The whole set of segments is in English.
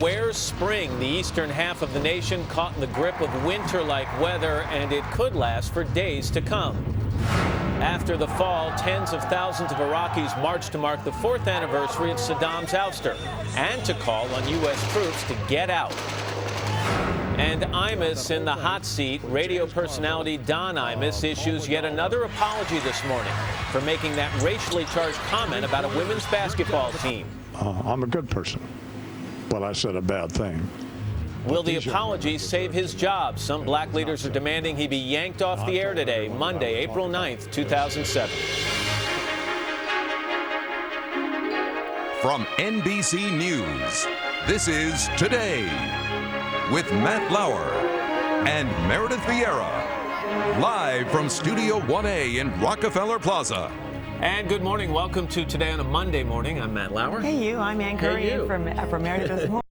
Where's spring? The eastern half of the nation caught in the grip of winter-like weather, and it could last for days to come. After the fall, tens of thousands of Iraqis marched to mark the 4th anniversary of Saddam's ouster and to call on U.S. troops to get out. And Imus in the hot seat. Radio personality Don Imus issues yet another apology this morning for making that racially charged comment about a women's basketball team. I'm a good person, but I said a bad thing. Will the apology save his job? Some black leaders are demanding he be yanked off the air today, Monday, April 9th, 2007. From NBC News, this is Today with Matt Lauer and Meredith Vieira, live from Studio 1A in Rockefeller Plaza. And good morning. Welcome to Today on a Monday morning. I'm Matt Lauer. Hey, you. I'm Ann Curry from Meredith this morning.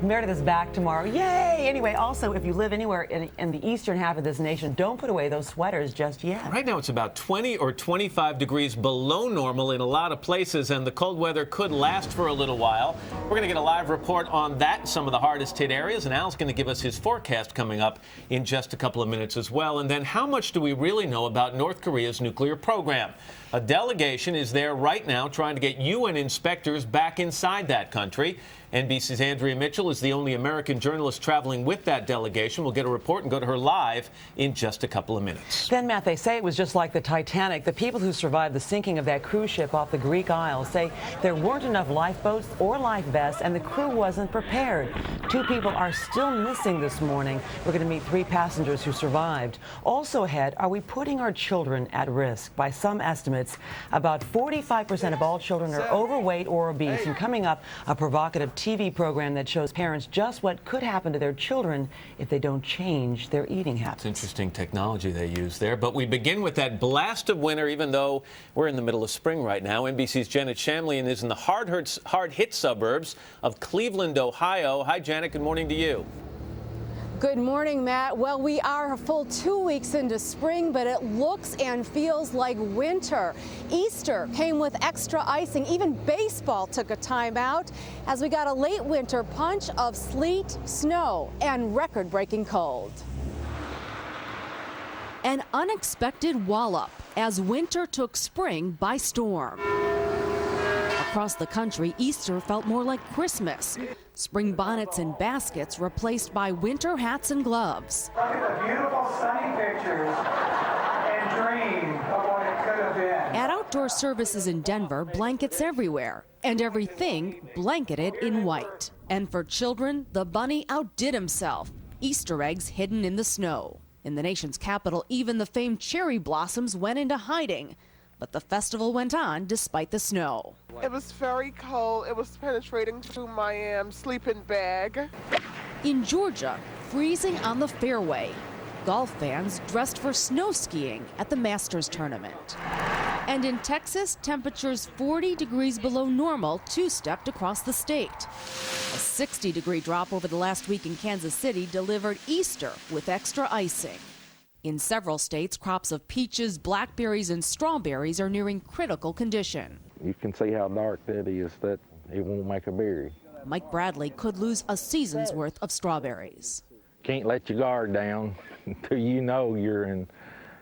Meredith is back tomorrow. Yay! Anyway, also, if you live anywhere in the eastern half of this nation, don't put away those sweaters just yet. Right now, it's about 20 or 25 degrees below normal in a lot of places, and the cold weather could last for a little while. We're going to get a live report on that, some of the hardest hit areas, and Al's going to give us his forecast coming up in just a couple of minutes as well. And then, how much do we really know about North Korea's nuclear program? A delegation is there right now trying to get UN inspectors back inside that country. NBC's Andrea Mitchell is the only American journalist traveling with that delegation. We'll get a report and go to her live in just a couple of minutes. Then, Matt, they say it was just like the Titanic. The people who survived the sinking of that cruise ship off the Greek Isles say there weren't enough lifeboats or life vests, and the crew wasn't prepared. 2 people are still missing this morning. We're going to meet 3 passengers who survived. Also ahead, are we putting our children at risk? By some estimates, about 45% of all children are overweight or obese. And coming up, a provocative TV program that shows parents just what could happen to their children if they don't change their eating habits. It's interesting technology they use there. But we begin with that blast of winter, even though we're in the middle of spring right now. NBC's Janet Shamlian is in the hard-hit suburbs of Cleveland, Ohio. Hi, Janet. Good morning to you. Good morning, Matt. Well, we are a full 2 weeks into spring, but it looks and feels like winter. Easter came with extra icing. Even baseball took a timeout as we got a late winter punch of sleet, snow, and record-breaking cold. An unexpected wallop as winter took spring by storm. Across the country, Easter felt more like Christmas. Spring bonnets and baskets replaced by winter hats and gloves. Look at the beautiful sunny pictures and dream of what it could have been. At outdoor services in Denver, blankets everywhere, and everything blanketed in white. And for children, the bunny outdid himself. Easter eggs hidden in the snow. In the nation's capital, even the famed cherry blossoms went into hiding. But the festival went on despite the snow. It was very cold. It was penetrating through my sleeping bag. In Georgia, freezing on the fairway. Golf fans dressed for snow skiing at the Masters tournament. And in Texas, temperatures 40 degrees below normal two-stepped across the state. A 60-degree drop over the last week in Kansas City delivered Easter with extra icing. In several states, crops of peaches, blackberries, and strawberries are nearing critical condition. You can see how dark that is, that it won't make a berry. Mike Bradley could lose a season's worth of strawberries. Can't let your guard down until you know you're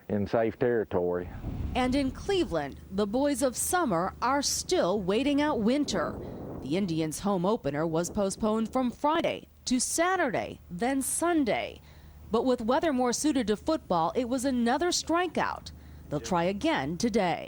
in safe territory. And in Cleveland, the boys of summer are still waiting out winter. The Indians' home opener was postponed from Friday to Saturday, then Sunday. But with weather more suited to football, it was another strikeout. They'll try again today.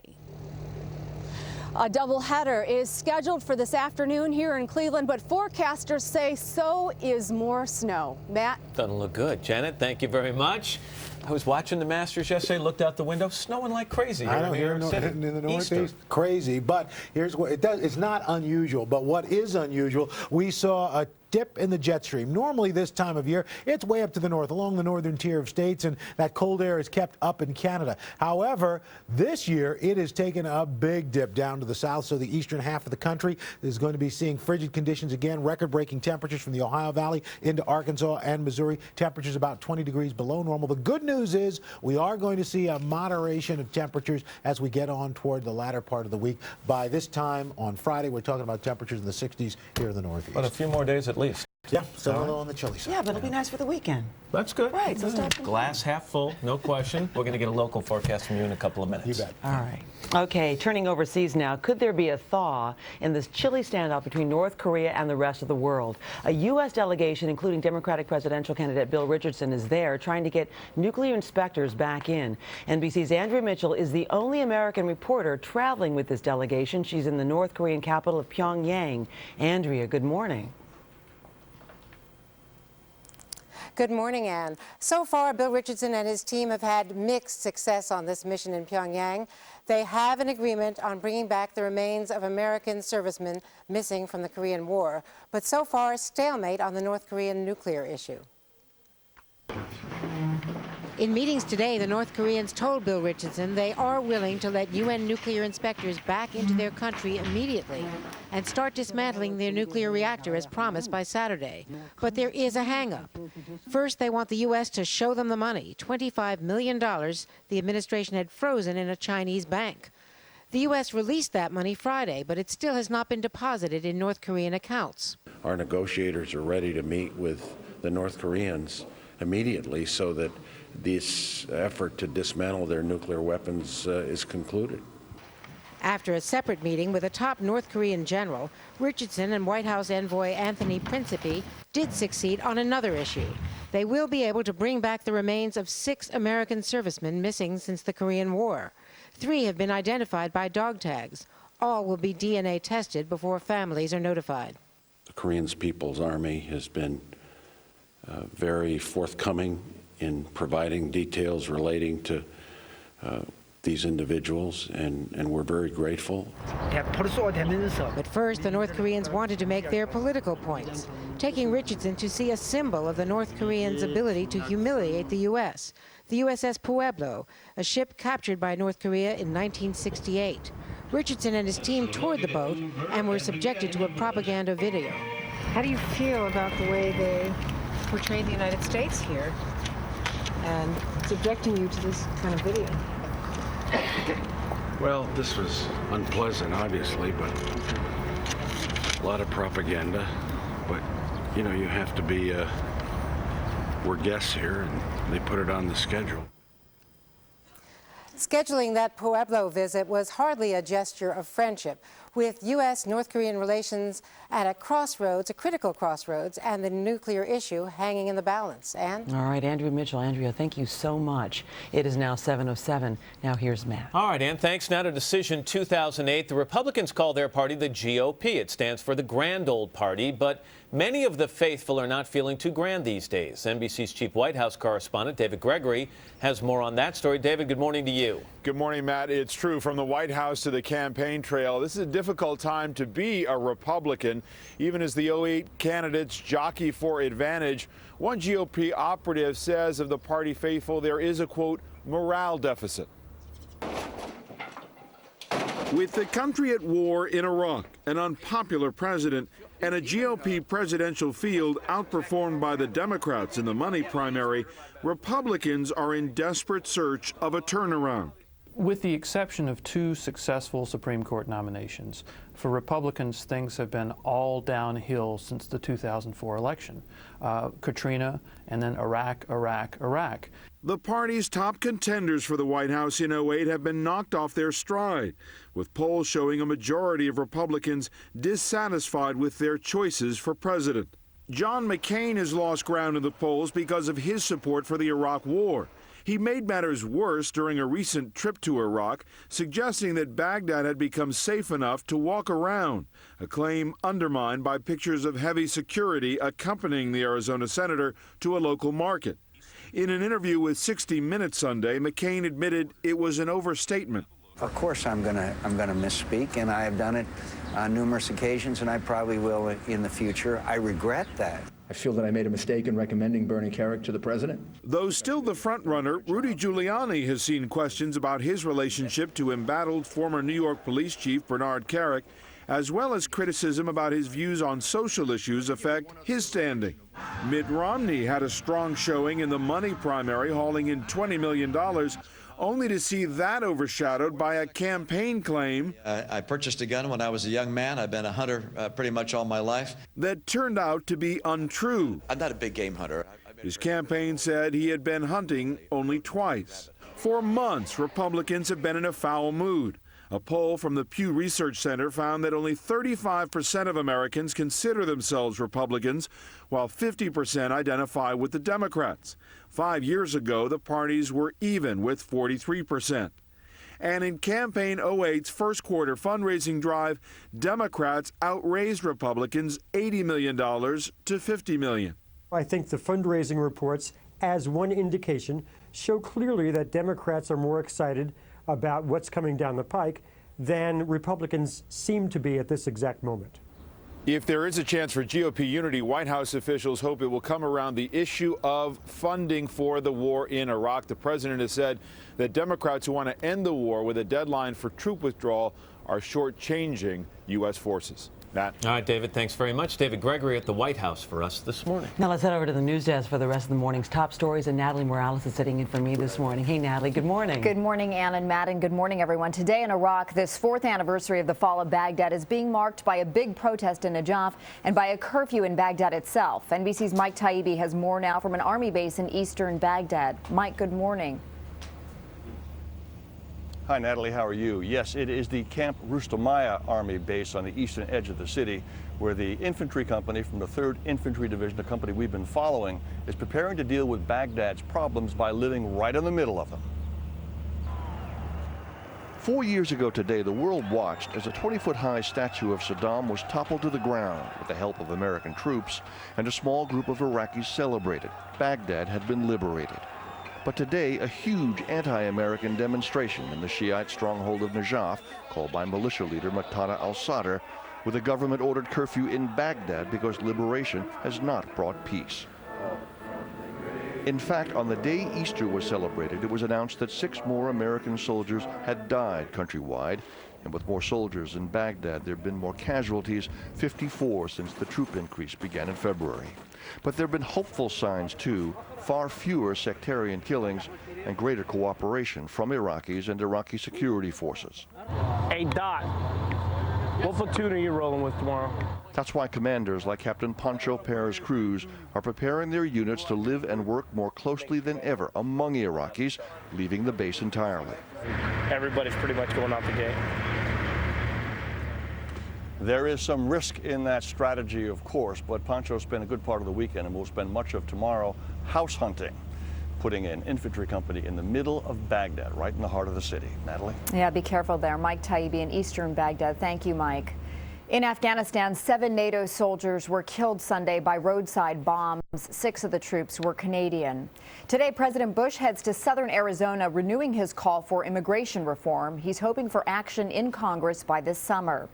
A doubleheader is scheduled for this afternoon here in Cleveland, but forecasters say so is more snow. Matt? Doesn't look good. Janet, thank you very much. I was watching the Masters yesterday, looked out the window, snowing like crazy. I know, here in the Northeast, crazy. But here's what it does. It's not unusual, but what is unusual, we saw a dip in the jet stream. Normally this time of year, it's way up to the north, along the northern tier of states, and that cold air is kept up in Canada. However, this year, it has taken a big dip down to the south, so the eastern half of the country is going to be seeing frigid conditions again, record-breaking temperatures from the Ohio Valley into Arkansas and Missouri. Temperatures about 20 degrees below normal. The good news is we are going to see a moderation of temperatures as we get on toward the latter part of the week. By this time on Friday, we're talking about temperatures in the 60s here in the Northeast. But a few more days at least. Yeah, still a little on the chilly side. Yeah, but it'll be nice for the weekend. That's good. Right, so stop. Glass half full, no question. We're going to get a local forecast from you in a couple of minutes. You bet. All right. Okay, turning overseas now. Could there be a thaw in this chilly standoff between North Korea and the rest of the world? A U.S. delegation, including Democratic presidential candidate Bill Richardson, is there trying to get nuclear inspectors back in. NBC's Andrea Mitchell is the only American reporter traveling with this delegation. She's in the North Korean capital of Pyongyang. Andrea, good morning. Good morning, Ann. So far, Bill Richardson and his team have had mixed success on this mission in Pyongyang. They have an agreement on bringing back the remains of American servicemen missing from the Korean War, but so far, stalemate on the North Korean nuclear issue. In meetings today, the North Koreans told Bill Richardson they are willing to let UN nuclear inspectors back into their country immediately and start dismantling their nuclear reactor as promised by Saturday. But there is a hang-up. First, they want the U.S. to show them the money, $25 million the administration had frozen in a Chinese bank. The U.S. released that money Friday, but it still has not been deposited in North Korean accounts. Our negotiators are ready to meet with the North Koreans immediately so that this effort to dismantle their nuclear weapons is concluded. After a separate meeting with a top North Korean general, Richardson and White House envoy Anthony Principe did succeed on another issue. They will be able to bring back the remains of 6 American servicemen missing since the Korean War. 3 have been identified by dog tags. All will be DNA tested before families are notified. The Korean People's Army has been very forthcoming in providing details relating to these individuals, and we're very grateful. But first, the North Koreans wanted to make their political points, taking Richardson to see a symbol of the North Koreans' ability to humiliate the U.S., the USS Pueblo, a ship captured by North Korea in 1968. Richardson and his team toured the boat and were subjected to a propaganda video. How do you feel about the way they portrayed the United States here and subjecting you to this kind of video? Well, this was unpleasant, obviously, but a lot of propaganda. But, you know, you have to be, we're guests here, and they put it on the schedule. Scheduling that Pueblo visit was hardly a gesture of friendship, with U.S.-North Korean relations at a crossroads, a critical crossroads, and the nuclear issue hanging in the balance. Ann? All right, Andrea Mitchell. Andrea, thank you so much. It is now 7:07. Now here's Matt. All right, Ann, thanks. Now to Decision 2008. The Republicans call their party the GOP. It stands for the Grand Old Party, but many of the faithful are not feeling too grand these days. NBC's chief White House correspondent, David Gregory, has more on that story. David, good morning to you. Good morning, Matt. It's true. From the White House to the campaign trail, this is a difficult time to be a Republican, even as the 08 candidates jockey for advantage. One GOP operative says of the party faithful, there is a, quote, morale deficit. With the country at war in Iraq, an unpopular president, and a GOP presidential field outperformed by the Democrats in the money primary, Republicans are in desperate search of a turnaround. With the exception of 2 successful Supreme Court nominations, for Republicans, things have been all downhill since the 2004 election. Katrina, and then Iraq. The party's top contenders for the White House in 08 have been knocked off their stride, with polls showing a majority of Republicans dissatisfied with their choices for president. John McCain has lost ground in the polls because of his support for the Iraq War. He made matters worse during a recent trip to Iraq, suggesting that Baghdad had become safe enough to walk around, a claim undermined by pictures of heavy security accompanying the Arizona senator to a local market. In an interview with 60 Minutes Sunday, McCain admitted it was an overstatement. Of course I'm gonna misspeak, and I have done it on numerous occasions, and I probably will in the future. I regret that. I feel that I made a mistake in recommending Bernie Kerik to the president. Though still the front-runner, Rudy Giuliani has seen questions about his relationship to embattled former New York police chief Bernard Kerik, as well as criticism about his views on social issues affect his standing. Mitt Romney had a strong showing in the money primary, hauling in $20 million. only to see that overshadowed by a campaign claim I purchased a gun when I was a young man. I've been a hunter pretty much all my life. that turned out to be untrue. I'm not a big game hunter. His campaign said he had been hunting only twice. For months, Republicans have been in a foul mood. A poll from the Pew Research Center found that only 35% of Americans consider themselves Republicans, while 50% identify with the Democrats. 5 years ago, the parties were even with 43%. And in Campaign 08's first quarter fundraising drive, Democrats outraised Republicans $80 million to $50 million. I think the fundraising reports, as one indication, show clearly that Democrats are more excited about what's coming down the pike than Republicans seem to be at this exact moment. If there is a chance for GOP unity, White House officials hope it will come around the issue of funding for the war in Iraq. The president has said that Democrats who want to end the war with a deadline for troop withdrawal are shortchanging U.S. forces. Matt. All right, David, thanks very much. David Gregory at the White House for us this morning. Now let's head over to the news desk for the rest of the morning's top stories, and Natalie Morales is sitting in for me this morning. Hey, Natalie, good morning. Good morning, Ann and Matt, and good morning, everyone. Today in Iraq, this 4th anniversary of the fall of Baghdad is being marked by a big protest in Najaf and by a curfew in Baghdad itself. NBC's Mike Taibbi has more now from an army base in eastern Baghdad. Mike, good morning. Hi, Natalie. How are you? Yes, it is the Camp Rustamiyah Army base on the eastern edge of the city, where the infantry company from the 3rd Infantry Division, the company we've been following, is preparing to deal with Baghdad's problems by living right in the middle of them. 4 years ago today, the world watched as a 20-foot-high statue of Saddam was toppled to the ground with the help of American troops, and a small group of Iraqis celebrated. Baghdad had been liberated. But today, a huge anti-American demonstration in the Shiite stronghold of Najaf, called by militia leader Muqtada al-Sadr, with a government-ordered curfew in Baghdad because liberation has not brought peace. In fact, on the day Easter was celebrated, it was announced that 6 more American soldiers had died countrywide. And with more soldiers in Baghdad, there have been more casualties, 54 since the troop increase began in February. But there have been hopeful signs, too, far fewer sectarian killings and greater cooperation from Iraqis and Iraqi security forces. Hey, Doc, what platoon are you rolling with tomorrow? That's why commanders like Captain Pancho Perez Cruz are preparing their units to live and work more closely than ever among Iraqis, leaving the base entirely. Everybody's pretty much going out the gate. There is some risk in that strategy, of course, but Pancho spent a good part of the weekend and will spend much of tomorrow house hunting, putting an infantry company in the middle of Baghdad, right in the heart of the city. Natalie? Yeah, be careful there. Mike Taibbi in eastern Baghdad. Thank you, Mike. In Afghanistan, 7 NATO soldiers were killed Sunday by roadside bombs. 6 of the troops were Canadian. Today, President Bush heads to southern Arizona, renewing his call for immigration reform. He's hoping for action in Congress by this summer.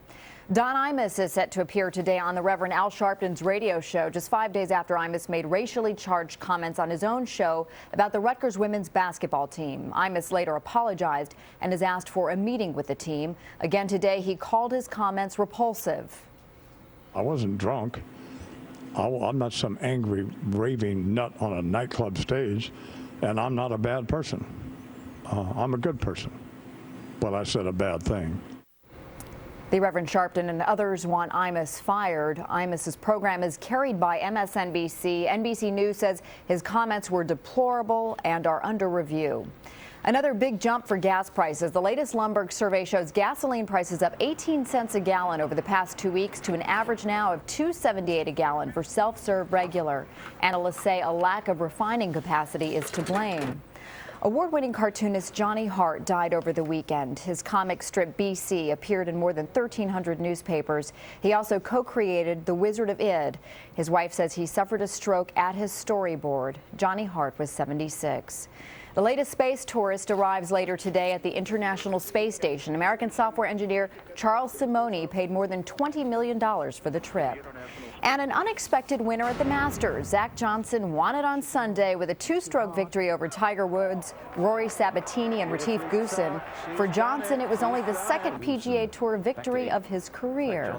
Don Imus is set to appear today on the Reverend Al Sharpton's radio show, just 5 days after Imus made racially charged comments on his own show about the Rutgers women's basketball team. Imus later apologized and has asked for a meeting with the team. Again today, he called his comments repulsive. I wasn't drunk. I'm not some angry, raving nut on a nightclub stage, and I'm not a bad person. I'm a good person, but I said a bad thing. The Reverend Sharpton and others want Imus fired. Imus's program is carried by MSNBC. NBC News says his comments were deplorable and are under review. Another big jump for gas prices. The latest Lumberg survey shows gasoline prices up 18 cents a gallon over the past 2 weeks to an average now of $2.78 a gallon for self-serve regular. Analysts say a lack of refining capacity is to blame. Award-winning cartoonist Johnny Hart died over the weekend. His comic strip BC appeared in more than 1,300 newspapers. He also co-created The Wizard of Id. His wife says he suffered a stroke at his storyboard. Johnny Hart was 76. The latest space tourist arrives later today at the International Space Station. American software engineer Charles Simonyi paid more than $20 million for the trip. And an unexpected winner at the Masters. Zach Johnson won it on Sunday with a 2-stroke victory over Tiger Woods, Rory Sabatini, and Retief Goosen. For Johnson, it was only the 2nd PGA Tour victory of his career.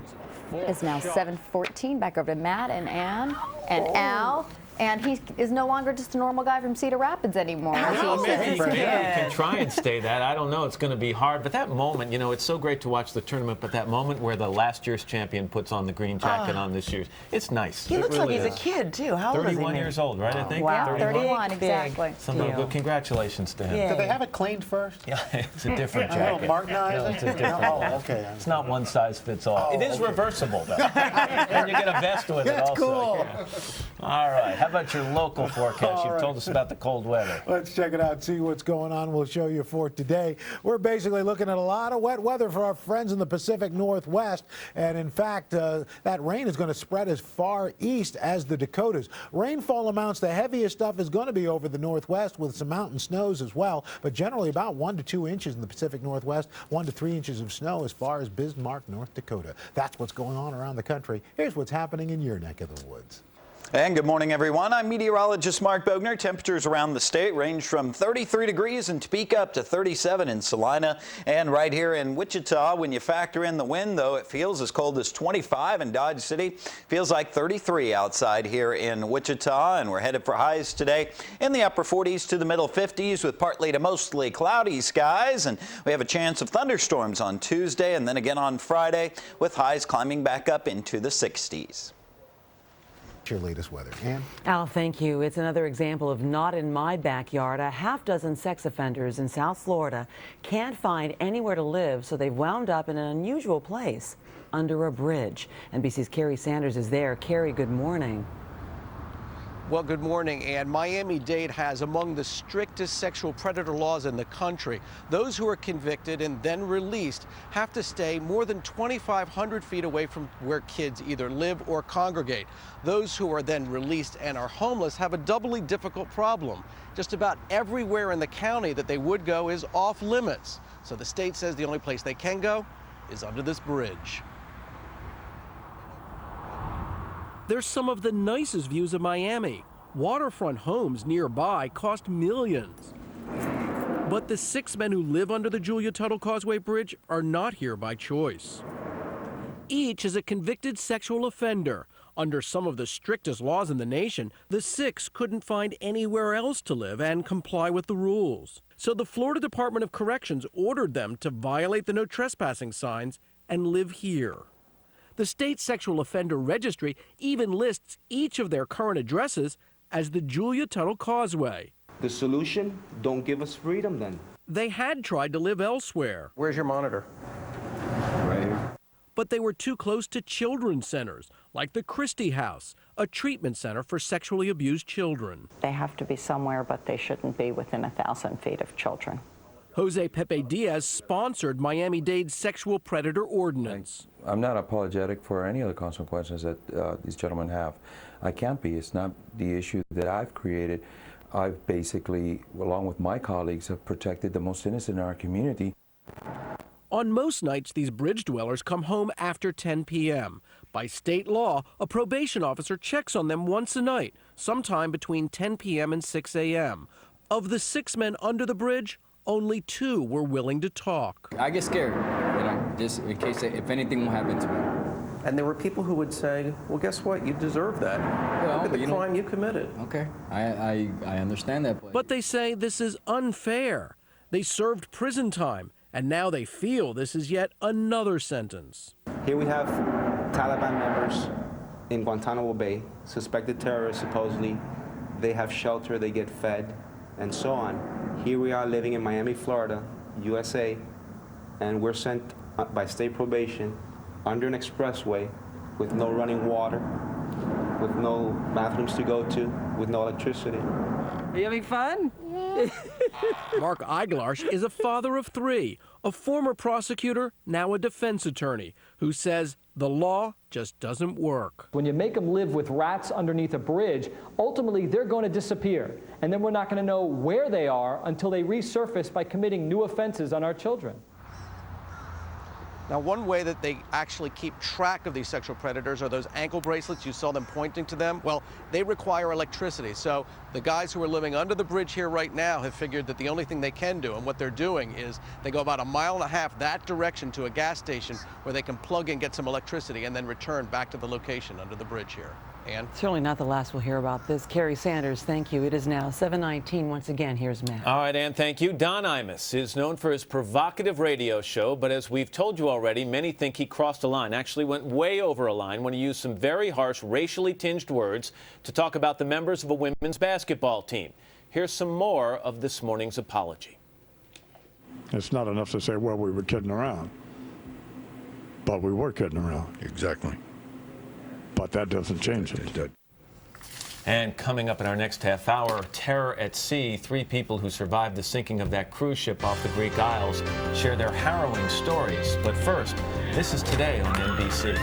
It's now 7:14. Back over to Matt and Ann and Al. And he is no longer just a normal guy from Cedar Rapids anymore. Maybe he can try and stay that. I don't know. It's going to be hard. But that moment, you know, it's so great to watch the tournament, but that moment where the last year's champion puts on the green jacket on this year's, it's nice. He looks really like he's a kid, too. How old is he? 31 years old, right, I think? Wow, 31, exactly. Good congratulations to him. Did they have it cleaned first? Yeah, it's a different jacket. Martinized? No, it's a different jacket. Okay. It's not one size fits all. It is reversible, though. And you get a vest with it also. That's cool. Yeah. All right. How about your local forecast? You've told us about the cold weather. Let's check it out, see what's going on. We'll show you for today. We're basically looking at a lot of wet weather for our friends in the Pacific Northwest. And in fact, that rain is going to spread as far east as the Dakotas. Rainfall amounts, the heaviest stuff is going to be over the Northwest with some mountain snows as well. But generally about 1 to 2 inches in the Pacific Northwest, 1 to 3 inches of snow as far as Bismarck, North Dakota. That's what's going on around the country. Here's what's happening in your neck of the woods. And good morning, everyone. I'm meteorologist Mark Bogner. Temperatures around the state range from 33 degrees in Topeka up to 37 in Salina. And right here in Wichita, when you factor in the wind, though, it feels as cold as 25 in Dodge City. Feels like 33 outside here in Wichita. And we're headed for highs today in the upper 40s to the middle 50s with partly to mostly cloudy skies. And we have a chance of thunderstorms on Tuesday and then again on Friday with highs climbing back up into the 60s. Your latest weather. Ann? Al, thank you. It's another example of not in my backyard. A half-dozen sex offenders in South Florida can't find anywhere to live, so they've wound up in an unusual place, under a bridge. NBC's Carrie Sanders is there. Carrie, good morning. Well, good morning, Ann. Miami-Dade has among the strictest sexual predator laws in the country. Those who are convicted and then released have to stay more than 2,500 feet away from where kids either live or congregate. Those who are then released and are homeless have a doubly difficult problem. Just about everywhere in the county that they would go is off limits. So the state says the only place they can go is under this bridge. There's some of the nicest views of Miami. Waterfront homes nearby cost millions. But the 6 men who live under the Julia Tuttle Causeway Bridge are not here by choice. Each is a convicted sexual offender. Under some of the strictest laws in the nation, the 6 couldn't find anywhere else to live and comply with the rules. So the Florida Department of Corrections ordered them to violate the no trespassing signs and live here. The state sexual offender registry even lists each of their current addresses as the Julia Tuttle Causeway. The solution, don't give us freedom then. They had tried to live elsewhere. Where's your monitor? Right here. But they were too close to children's centers, like the Christie House, a treatment center for sexually abused children. They have to be somewhere, but they shouldn't be within 1,000 feet of children. Jose Pepe Diaz sponsored Miami-Dade's sexual predator ordinance. I'm not apologetic for any of the consequences that these gentlemen have. I can't be. It's not the issue that I've created. I've basically, along with my colleagues, have protected the most innocent in our community. On most nights, these bridge dwellers come home after 10 p.m. By state law, a probation officer checks on them once a night, sometime between 10 p.m. and 6 a.m. Of the 6 men under the bridge, only 2 were willing to talk. I get scared, you know, just in case if anything will happen to me. And there were people who would say, well, guess what? You deserve that. Well, look at the crime you committed. Okay, I understand that. But they say this is unfair. They served prison time, and now they feel this is yet another sentence. Here we have Taliban members in Guantanamo Bay, suspected terrorists supposedly. They have shelter, they get fed, and so on. Here we are living in Miami, Florida, USA, and we're sent by state probation under an expressway with no running water, with no bathrooms to go to, with no electricity. Are you having fun? Mark Eiglarsh is a father of 3, a former prosecutor, now a defense attorney, who says the law just doesn't work. When you make them live with rats underneath a bridge, ultimately they're going to disappear. And then we're not going to know where they are until they resurface by committing new offenses on our children. Now, one way that they actually keep track of these sexual predators are those ankle bracelets. You saw them pointing to them. Well, they require electricity. So the guys who are living under the bridge here right now have figured that the only thing they can do, and what they're doing is they go about 1.5 miles that direction to a gas station where they can plug in, get some electricity, and then return back to the location under the bridge here. Ann? Certainly not the last we'll hear about this. Kerry Sanders, thank you. It is now 7:19. Once again, here's Matt. All right, Ann, thank you. Don Imus is known for his provocative radio show, but as we've told you already, many think he crossed a line, actually went way over a line when he used some very harsh, racially tinged words to talk about the members of a women's basketball team. Here's some more of this morning's apology. It's not enough to say, well, we were kidding around. But we were kidding around. Exactly. But that doesn't change it. And coming up in our next half hour, terror at sea. 3 people who survived the sinking of that cruise ship off the Greek Isles share their harrowing stories. But first, this is Today on NBC.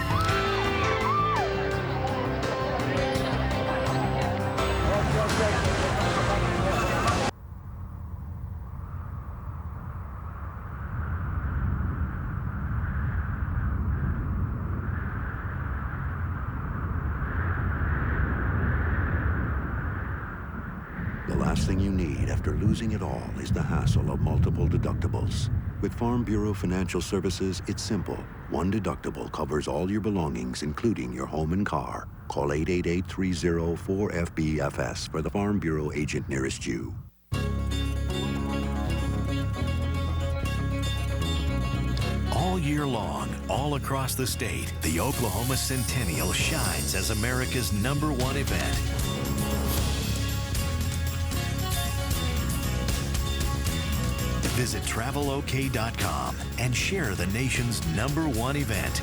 The last thing you need after losing it all is the hassle of multiple deductibles. With Farm Bureau Financial Services, it's simple. One deductible covers all your belongings, including your home and car. Call 888-304-FBFS for the Farm Bureau agent nearest you. All year long, all across the state, the Oklahoma Centennial shines as America's #1 event. Visit travelok.com and share the nation's #1 event.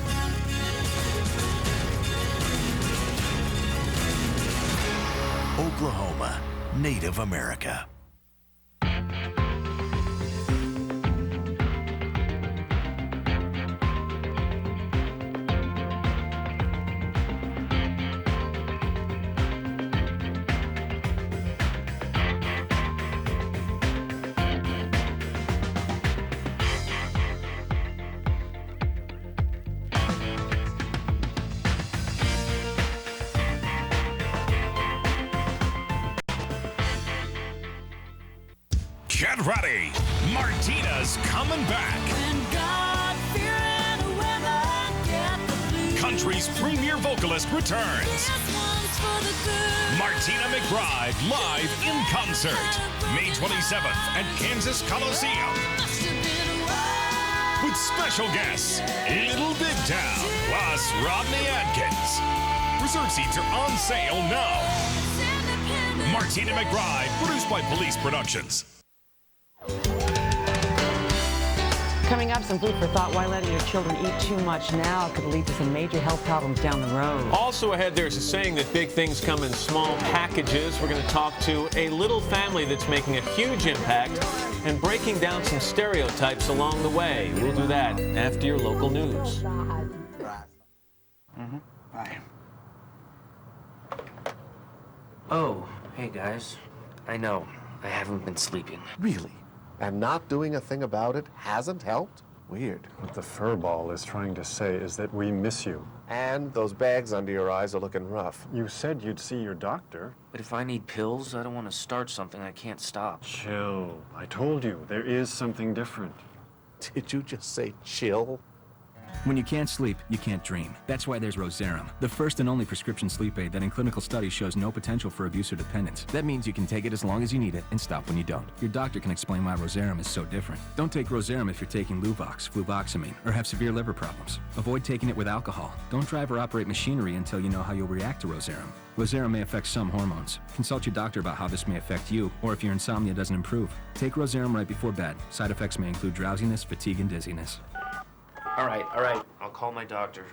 Oklahoma, Native America. Get ready. Martina's coming back. Country's premier vocalist returns. Martina McBride live in concert. May 27th at Kansas Coliseum. With special guests, Little Big Town, plus Rodney Adkins. Reserve seats are on sale now. Martina McBride, produced by Police Productions. Coming up, some food for thought. Why letting your children eat too much now could lead to some major health problems down the road. Also ahead, there's a saying that big things come in small packages. We're going to talk to a little family that's making a huge impact and breaking down some stereotypes along the way. We'll do that after your local news. Bye. Oh, hey guys. I know, I haven't been sleeping. Really? And not doing a thing about it hasn't helped? Weird. What the furball is trying to say is that we miss you. And those bags under your eyes are looking rough. You said you'd see your doctor. But if I need pills, I don't want to start something I can't stop. Chill. I told you, there is something different. Did you just say chill? When you can't sleep, you can't dream. That's why there's Roserum, the first and only prescription sleep aid that in clinical studies shows no potential for abuse or dependence. That means you can take it as long as you need it and stop when you don't. Your doctor can explain why Roserum is so different. Don't take Roserum if you're taking Luvox, fluvoxamine, or have severe liver problems. Avoid taking it with alcohol. Don't drive or operate machinery until you know how you'll react to Roserum. Roserum may affect some hormones. Consult your doctor about how this may affect you, or if your insomnia doesn't improve. Take Roserum right before bed. Side effects may include drowsiness, fatigue, and dizziness. All right. I'll call my doctor.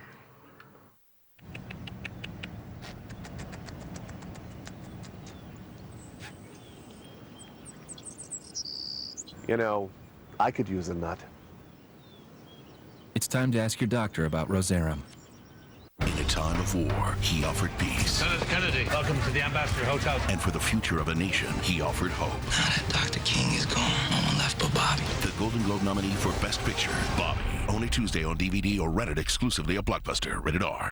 You know, I could use a nut. It's time to ask your doctor about Roserum. In a time of war, he offered peace. Senator Kennedy, welcome to the Ambassador Hotel. And for the future of a nation, he offered hope. Now that Dr. King is gone, no one left but Bobby. The Golden Globe nominee for Best Picture, Bobby. Only Tuesday on DVD or rented exclusively at Blockbuster. Rated R.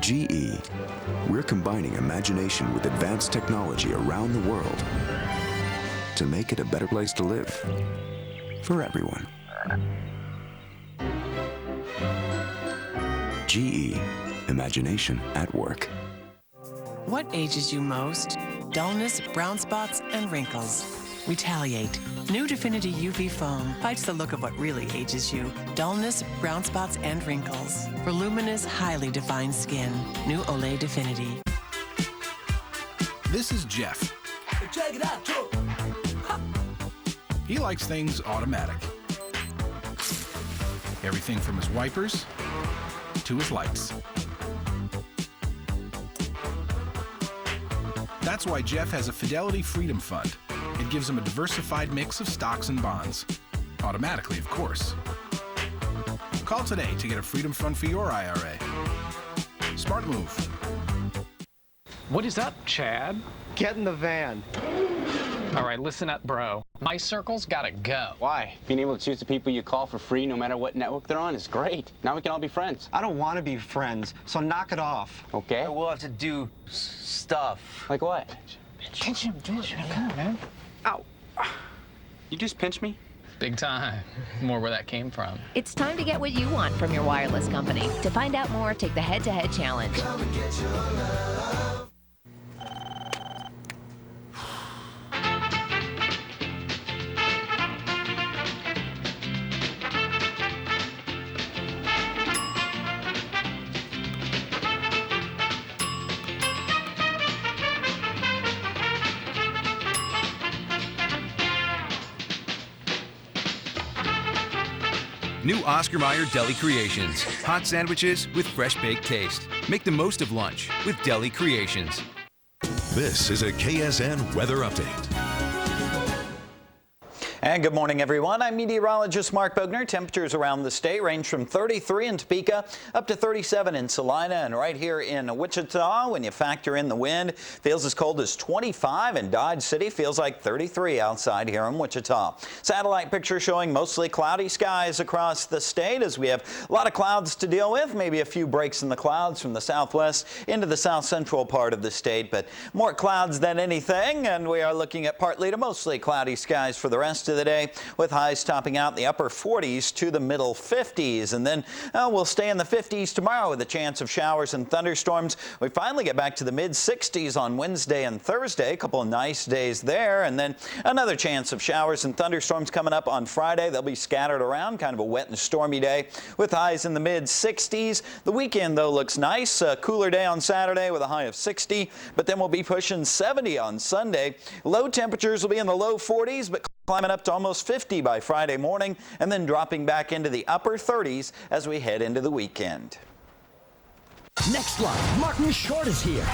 GE, we're combining imagination with advanced technology around the world to make it a better place to live for everyone. GE, imagination at work. What ages you most? Dullness, brown spots, and wrinkles. Retaliate. New Definity UV foam fights the look of what really ages you. Dullness, brown spots, and wrinkles. For luminous, highly defined skin. New Olay Definity. This is Jeff. Check it out, Joe. He likes things automatic. Everything from his wipers to his lights. That's why Jeff has a Fidelity Freedom Fund. It gives him a diversified mix of stocks and bonds. Automatically, of course. Call today to get a Freedom Fund for your IRA. Smart move. What is up, Chad? Get in the van. All right, listen up, bro. My circle's gotta go. Why? Being able to choose the people you call for free no matter what network they're on is great. Now we can all be friends. I don't want to be friends, so knock it off. Okay. We'll have to do stuff. Like what? Pinch him, come on, man. Ow. You just pinched me? Big time. More where that came from. It's time to get what you want from your wireless company. To find out more, take the head-to-head challenge. New Oscar Mayer Deli Creations. Hot sandwiches with fresh baked taste. Make the most of lunch with Deli Creations. This is a KSN weather update. And good morning, everyone. I'm meteorologist Mark Bogner. Temperatures around the state range from 33 in Topeka up to 37 in Salina, and right here in Wichita, when you factor in the wind, feels as cold as 25 in Dodge City. Feels like 33 outside here in Wichita. Satellite picture showing mostly cloudy skies across the state as we have a lot of clouds to deal with. Maybe a few breaks in the clouds from the southwest into the south central part of the state, but more clouds than anything, and we are looking at partly to mostly cloudy skies for the rest of the day, with highs topping out in the upper 40s to the middle 50s. And then we'll stay in the 50s tomorrow with a chance of showers and thunderstorms. We finally get back to the mid 60s on Wednesday and Thursday. A couple of nice days there. And then another chance of showers and thunderstorms coming up on Friday. They'll be scattered around, kind of a wet and stormy day with highs in the mid 60s. The weekend, though, looks nice. A cooler day on Saturday with a high of 60, but then we'll be pushing 70 on Sunday. Low temperatures will be in the low 40s, but climbing up to almost 50 by Friday morning, and then dropping back into the upper 30s as we head into the weekend. Next live, Martin Short is here.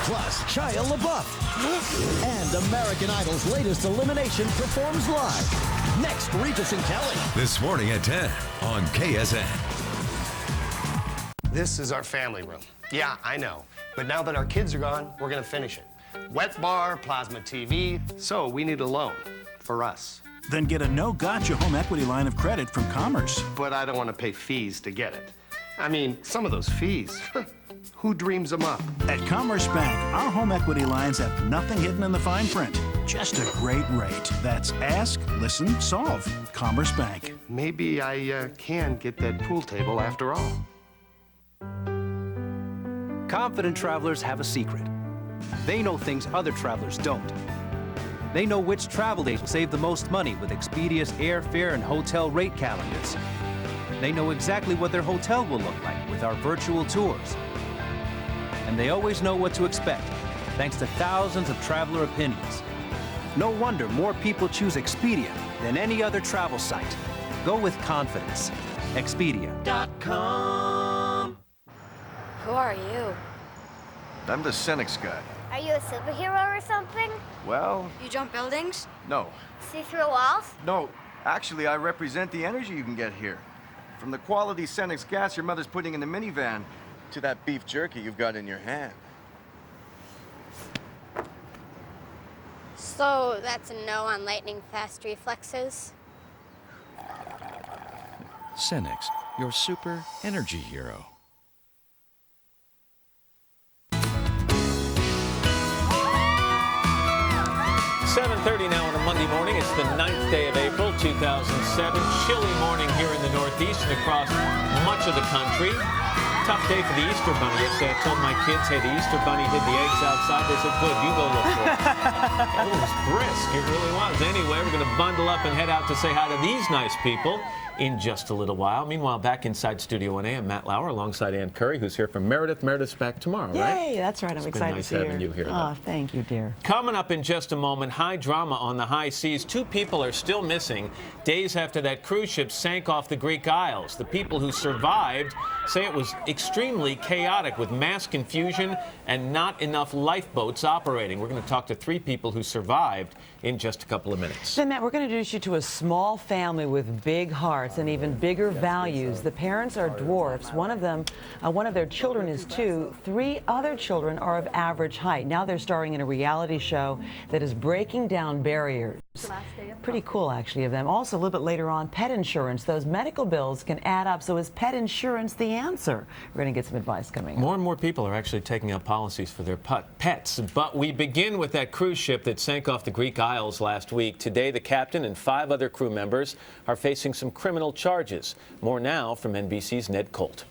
Plus, Shia LaBeouf. And American Idol's latest elimination performs live. Next, Regis and Kelly. This morning at 10 on KSN. This is our family room. Yeah, I know. But now that our kids are gone, we're gonna finish it. Wet bar, plasma TV, so we need a loan for us. Then get a no-gotcha home equity line of credit from Commerce. But I don't want to pay fees to get it. I mean, some of those fees, who dreams them up? At Commerce Bank, our home equity lines have nothing hidden in the fine print. Just a great rate. That's ask, listen, solve. Commerce Bank. Maybe I can get that pool table after all. Confident travelers have a secret. They know things other travelers don't. They know which travel dates will save the most money with Expedia's airfare and hotel rate calendars. They know exactly what their hotel will look like with our virtual tours. And they always know what to expect, thanks to thousands of traveler opinions. No wonder more people choose Expedia than any other travel site. Go with confidence. Expedia.com. Who are you? I'm the Cenex guy. Are you a superhero or something? Well, You jump buildings? no. See through walls? No, actually, I represent the energy you can get here. From the quality Cenex gas your mother's putting in the minivan to that beef jerky you've got in your hand. So that's a no on lightning fast reflexes? Cenex, your super energy hero. 7:30 now on a Monday morning. It's the 9th day of April, 2007. Chilly morning here in the Northeast and across much of the country. Tough day for the Easter Bunny. Yesterday I told my kids, hey, the Easter Bunny hid the eggs outside. They said, good, you go look for it. It was brisk. It really was. Anyway, we're going to bundle up and head out to say hi to these nice people in just a little while. Meanwhile, back inside Studio 1A, I'm Matt Lauer alongside Ann Curry, who's here from Meredith. Meredith's back tomorrow, right? Yay, that's right. I'm excited nice to see having you here. Oh, thank you, dear. Coming up in just a moment, high drama on the high seas. 2 people are still missing days after that cruise ship sank off the Greek Isles. The people who survived say it was extremely chaotic with mass confusion and not enough lifeboats operating. We're going to talk to 3 people who survived in just a couple of minutes. Then, Matt, we're going to introduce you to a small family with big hearts and even bigger values. The parents are dwarfs. One of their children is 2. 3 other children are of average height. Now they're starring in a reality show that is breaking down barriers. Pretty cool, actually, of them. Also, a little bit later on, pet insurance. Those medical bills can add up. So is pet insurance the answer? We're going to get some advice coming up. More and more people are actually taking out policies for their pets. But we begin with that cruise ship that sank off the Greek Isles last week. Today, the captain and 5 other crew members are facing some criminal charges. More now from NBC's Ned Colt.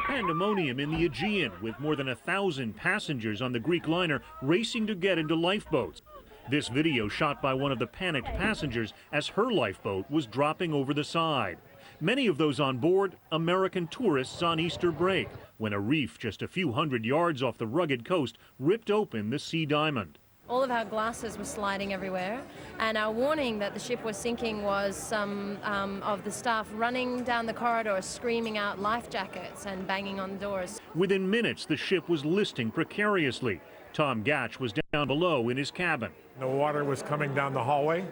Pandemonium in the Aegean, with more than 1,000 passengers on the Greek liner racing to get into lifeboats. This video shot by one of the panicked passengers as her lifeboat was dropping over the side. Many of those on board, American tourists on Easter break, when a reef just a few hundred yards off the rugged coast ripped open the Sea Diamond. All of our glasses were sliding everywhere, and our warning that the ship was sinking was some of the staff running down the corridor screaming out life jackets and banging on doors. Within minutes, the ship was listing precariously. Tom Gatch was down below in his cabin. The water was coming down the hallway,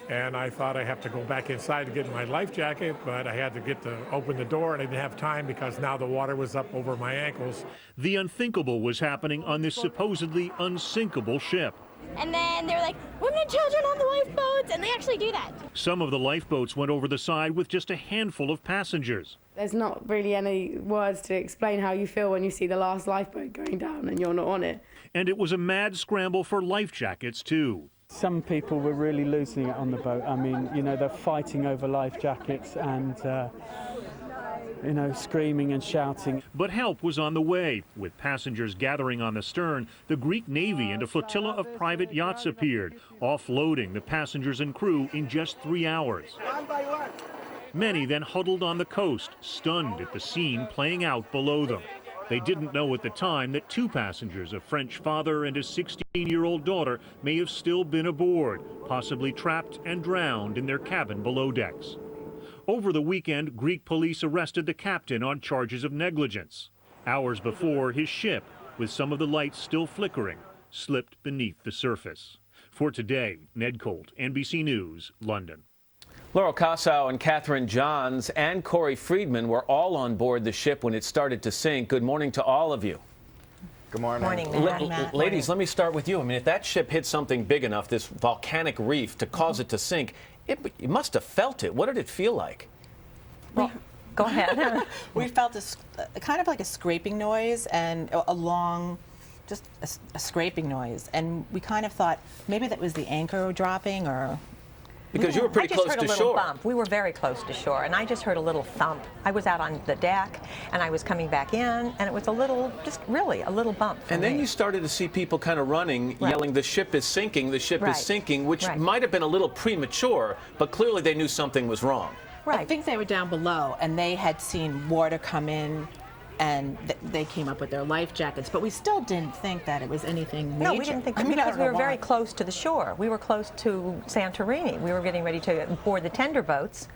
and I thought I have to go back inside to get my life jacket, but I had to open the door, and I didn't have time because now the water was up over my ankles. The unthinkable was happening on this supposedly unsinkable ship. And then they were like, women and children on the lifeboats, and they actually do that. Some of the lifeboats went over the side with just a handful of passengers. There's not really any words to explain how you feel when you see the last lifeboat going down and you're not on it. And it was a mad scramble for life jackets, too. Some people were really losing it on the boat. I mean, you know, they're fighting over life jackets and, you know, screaming and shouting. But help was on the way. With passengers gathering on the stern, the Greek Navy and a flotilla of private yachts appeared, offloading the passengers and crew in just 3 hours. Many then huddled on the coast, stunned at the scene playing out below them. They didn't know at the time that 2 passengers, a French father and his 16-year-old daughter, may have still been aboard, possibly trapped and drowned in their cabin below decks. Over the weekend, Greek police arrested the captain on charges of negligence. Hours before, his ship, with some of the lights still flickering, slipped beneath the surface. For today, Ned Colt, NBC News, London. Laurel Kassow and Catherine Johns and Corey Friedman were all on board the ship when it started to sink. Good morning to all of you. Good morning. Morning, Matt. Ladies, let me start with you. I mean, if that ship hit something big enough, this volcanic reef, to cause it to sink, you must have felt it. What did it feel like? Well, go ahead. We felt kind of like a scraping noise and a long, just a scraping noise. And we kind of thought maybe that was the anchor dropping or... Because you were pretty close to shore. I just heard a little bump. We were very close to shore, and I just heard a little thump. I was out on the deck, and I was coming back in, and it was a little, just really a little bump. And then you started to see people kind of running, yelling, the ship is sinking, the ship is sinking, which might have been a little premature, but clearly they knew something was wrong. I think they were down below, and they had seen water come in, and they came up with their life jackets, but we still didn't think that it was anything major. No, we didn't think that because we were very close to the shore. We were close to Santorini. We were getting ready to board the tender boats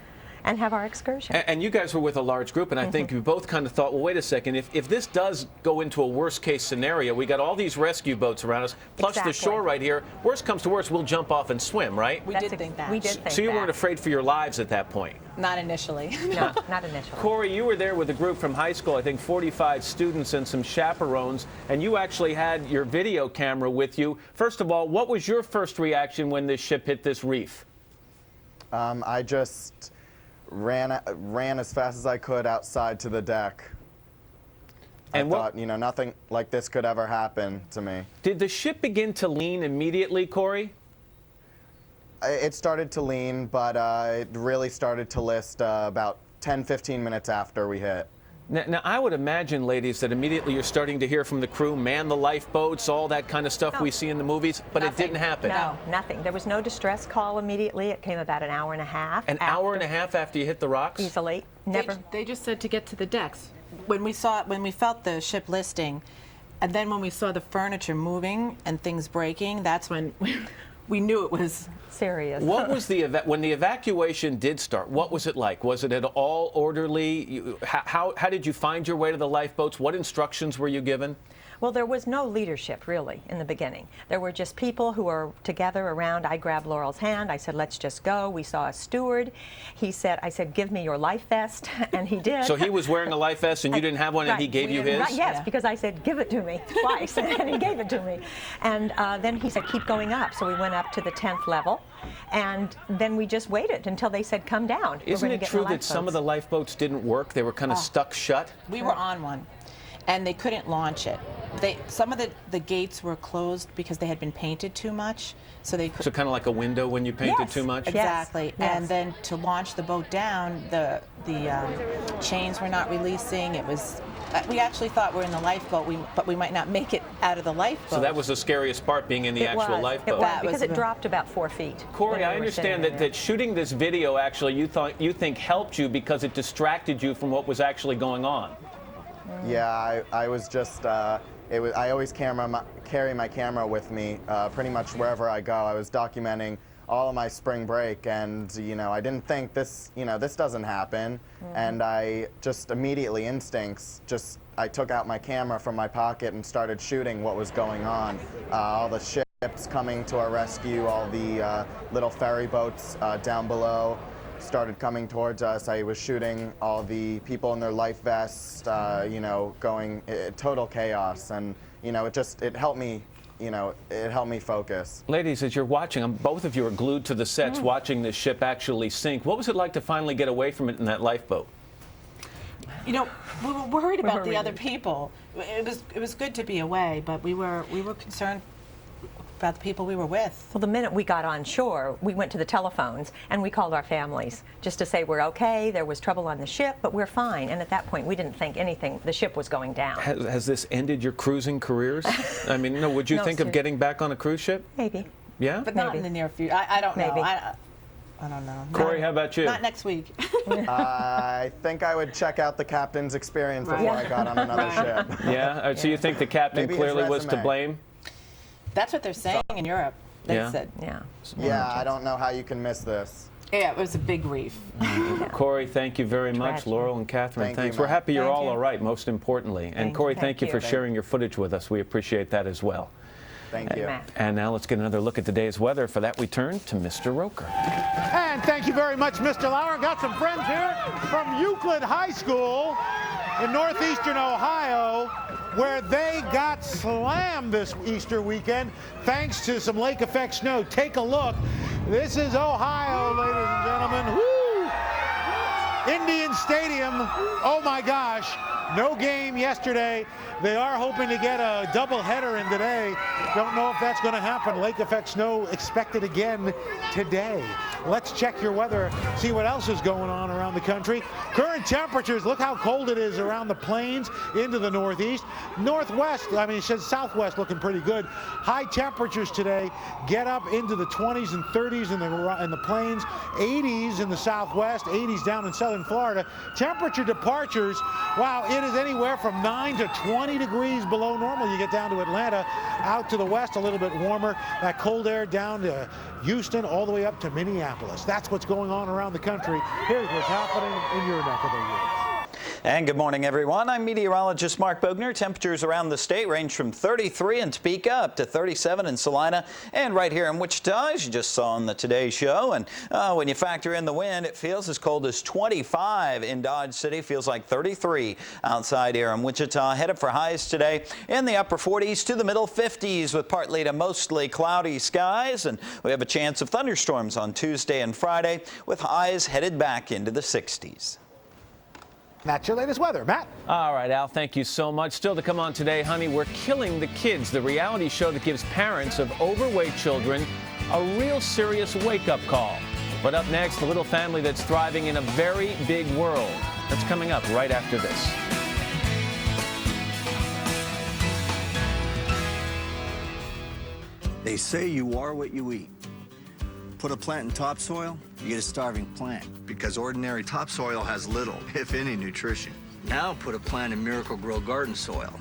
and have our excursion. And you guys were with a large group, and I think you both kind of thought, well, wait a second, if this does go into a worst-case scenario, we got all these rescue boats around us, plus the shore right here. Worst comes to worst, we'll jump off and swim, right? We did think that. We did think that. So you weren't afraid for your lives at that point? Not initially. No, not initially. Corey, you were there with a group from high school, I think 45 students and some chaperones, and you actually had your video camera with you. First of all, what was your first reaction when this ship hit this reef? I just ran as fast as I could outside to the deck. I thought, you know, nothing like this could ever happen to me. Did the ship begin to lean immediately, Corey? It started to lean, but it really started to list about 10-15 minutes after we hit. Now, I would imagine, ladies, that immediately you're starting to hear from the crew, man the lifeboats, all that kind of stuff we see in the movies, but it didn't happen. No, nothing. There was no distress call immediately. It came about an hour and a half. An hour and a half after you hit the rocks? Easily. Never. They just said to get to the decks. When we felt the ship listing, and then when we saw the furniture moving and things breaking, that's when we knew it was serious. What was when the evacuation did start? What was it like? Was it at all orderly? How did you find your way to the lifeboats? What instructions were you given? Well, there was no leadership, really, in the beginning. There were just people who were together around. I grabbed Laurel's hand. I said, let's just go. We saw a steward. I said, give me your life vest, and he did. So he was wearing a life vest, and you didn't have one, and he gave you his? Right, yes, because I said, give it to me twice, and he gave it to me. And then he said, keep going up. So we went up to the 10th level, and then we just waited until they said, come down. Isn't it true that some of the lifeboats didn't work? They were kind of stuck shut? We were on one, and they couldn't launch it. Some of the gates were closed because they had been painted too much, so they could. So kind of like a window when you painted too much. Exactly. Yes. And then to launch the boat down, the chains were not releasing. It was. We actually thought we're in the lifeboat, but we might not make it out of the lifeboat. So that was the scariest part, being in the actual lifeboat. It was, because it dropped about 4 feet. Corey, I understand that shooting this video actually you think helped you because it distracted you from what was actually going on. Yeah, I was just. I always carry my camera with me pretty much wherever I go. I was documenting all of my spring break, and you know, I didn't think this doesn't happen, and I just immediately I took out my camera from my pocket and started shooting what was going on. All the ships coming to our rescue, all the little ferry boats down below started coming towards us. I was shooting all the people in their life vests, you know, going total chaos, and you know, it helped me. You know, it helped me focus. Ladies, as you're watching, both of you are glued to the sets watching this ship actually sink. What was it like to finally get away from it in that lifeboat? You know, we were worried about the other people. It was good to be away, but we were concerned about the people we were with. Well, the minute we got on shore, we went to the telephones and we called our families just to say we're okay, there was trouble on the ship, but we're fine. And at that point, we didn't think the ship was going down. Has this ended your cruising careers? I mean, no, would you think of getting back on a cruise ship? Maybe. Yeah? But not in the near future. I don't know. I don't know. Corey, how about you? Not next week. I think I would check out the captain's experience before I got on another ship. Yeah? So you think the captain clearly was to blame? That's what they're saying in Europe. They said, Yeah, I don't know how you can miss this. Yeah, it was a big reef. Corey, thank you very much. Laurel and Catherine, thanks. We're happy you're all right, most importantly. And Corey, thank you for sharing your footage with us. We appreciate that as well. Thank you. And now let's get another look at today's weather. For that, we turn to Mr. Roker. And thank you very much, Mr. Lauer. Got some friends here from Euclid High School in northeastern Ohio, where they got slammed this Easter weekend thanks to some lake effect snow. Take a look. This is Ohio, ladies and gentlemen. Woo! Indian Stadium. Oh my gosh. No game yesterday. They are hoping to get a doubleheader in today. Don't know if that's going to happen. Lake effect snow expected again today. Let's check your weather, see what else is going on around the country. Current temperatures, look how cold it is around the plains into the northeast. Northwest, I mean, it says southwest looking pretty good. High temperatures today get up into the 20s and 30s in the plains, 80s in the southwest, 80s down in southern Florida. Temperature departures, wow, it is anywhere from 9 to 20 degrees below normal. You get down to Atlanta, out to the west a little bit warmer. That cold air down to Houston, all the way up to Minneapolis. That's what's going on around the country. Here's what's happening in your neck of the woods. And good morning, everyone. I'm meteorologist Mark Bogner. Temperatures around the state range from 33 in Topeka up to 37 in Salina, and right here in Wichita, as you just saw on the Today Show. And when you factor in the wind, it feels as cold as 25 in Dodge City. Feels like 33 outside here in Wichita. Headed for highs today in the upper 40s to the middle 50s with partly to mostly cloudy skies. And we have a chance of thunderstorms on Tuesday and Friday with highs headed back into the 60s. That's your latest weather. Matt? All right, Al, thank you so much. Still to come on today, honey, We're Killing the Kids, the reality show that gives parents of overweight children a real serious wake-up call. But up next, a little family that's thriving in a very big world. That's coming up right after this. They say you are what you eat. Put a plant in topsoil, you get a starving plant. Because ordinary topsoil has little, if any, nutrition. Now put a plant in Miracle-Gro garden soil.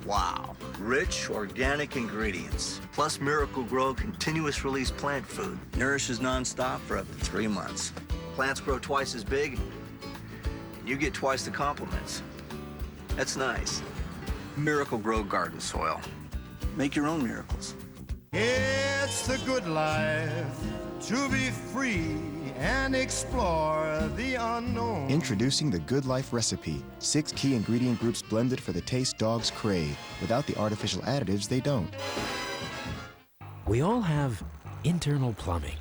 Wow. Rich, organic ingredients. Plus Miracle-Gro continuous release plant food. Nourishes nonstop for up to 3 months. Plants grow twice as big, and you get twice the compliments. That's nice. Miracle-Gro garden soil. Make your own miracles. It's the good life to be free and explore the unknown. Introducing the Good Life recipe. 6 key ingredient groups blended for the taste dogs crave. Without the artificial additives, they don't. We all have internal plumbing,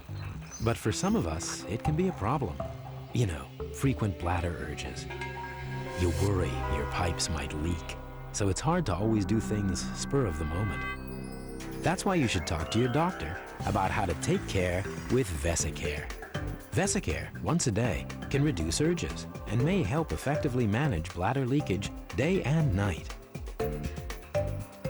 but for some of us, it can be a problem. You know, frequent bladder urges. You worry your pipes might leak, so it's hard to always do things spur of the moment. That's why you should talk to your doctor about how to take care with Vesicare. Vesicare, once a day, can reduce urges and may help effectively manage bladder leakage day and night.